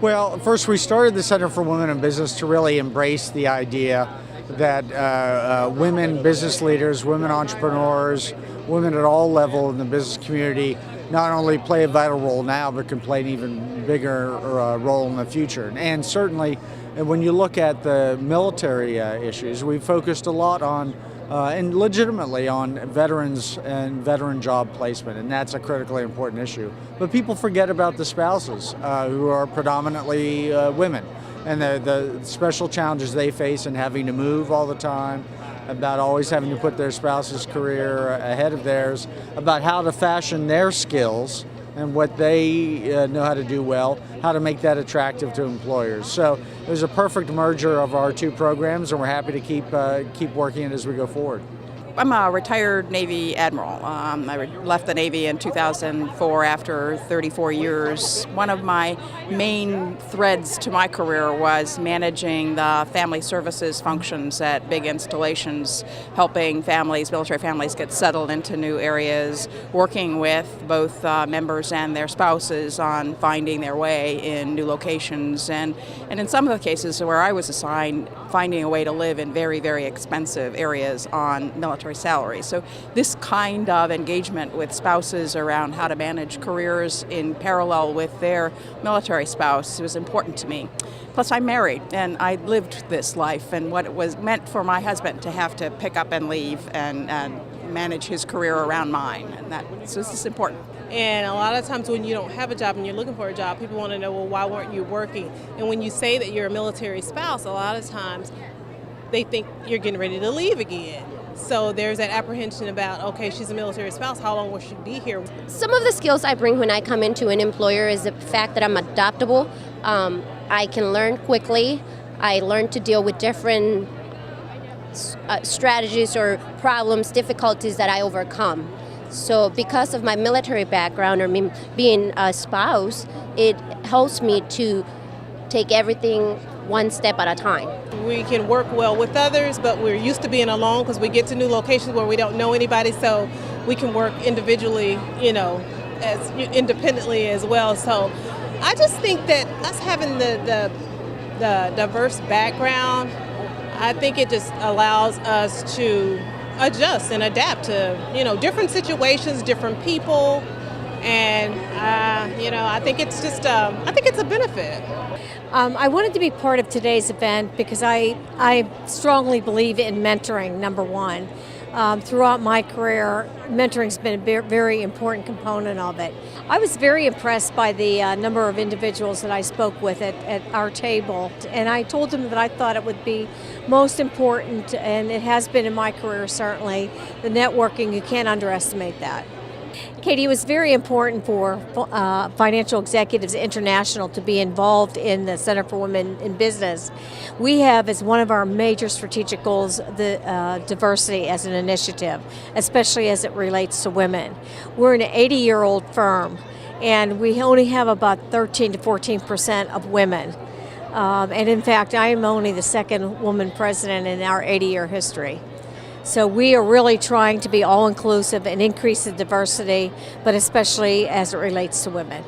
Well, first we started the Center for Women in Business to really embrace the idea that women business leaders, women entrepreneurs, women at all levels in the business community not only play a vital role now, but can play an even bigger role in the future. And certainly, when you look at the military issues, we've focused a lot on, and legitimately on veterans and veteran job placement, and that's a critically important issue. But people forget about the spouses who are predominantly women, and the special challenges they face in having to move all the time, about always having to put their spouse's career ahead of theirs, about how to fashion their skills and what they know how to do well, how to make that attractive to employers. So there's a perfect merger of our two programs, and we're happy to keep working it as we go forward. I'm a retired Navy admiral. I left the Navy in 2004 after 34 years. One of my main threads to my career was managing the family services functions at big installations, helping families, military families, get settled into new areas, working with both members and their spouses on finding their way in new locations, and in some of the cases where I was assigned, finding a way to live in very, very expensive areas on military salaries. So this kind of engagement with spouses around how to manage careers in parallel with their military spouse was important to me. Plus, I'm married, and I lived this life and what it was meant for my husband to have to pick up and leave and manage his career around mine, and so this is important. And a lot of times when you don't have a job and you're looking for a job, people want to know, well, why weren't you working? And when you say that you're a military spouse, a lot of times they think you're getting ready to leave again. So there's that apprehension about, okay, she's a military spouse, how long will she be here? Some of the skills I bring when I come into an employer is the fact that I'm adaptable. I can learn quickly. I learn to deal with different strategies or problems, difficulties that I overcome. So because of my military background or me being a spouse, it helps me to take everything one step at a time. We can work well with others, but we're used to being alone because we get to new locations where we don't know anybody, so we can work individually, as independently as well. So I just think that us having the diverse background, I think it just allows us to adjust and adapt to, different situations, different people, and, I think it's just, I think it's a benefit. I wanted to be part of today's event because I strongly believe in mentoring, number one. Throughout my career, mentoring's been a very important component of it. I was very impressed by the number of individuals that I spoke with at our table, and I told them that I thought it would be most important, and it has been in my career certainly, the networking. You can't underestimate that. Katie, it was very important for Financial Executives International to be involved in the Center for Women in Business. We have as one of our major strategic goals the diversity as an initiative, especially as it relates to women. We're an 80-year-old firm, and we only have about 13 to 14% of women. And in fact, I am only the second woman president in our 80-year history. So we are really trying to be all-inclusive and increase the diversity, but especially as it relates to women.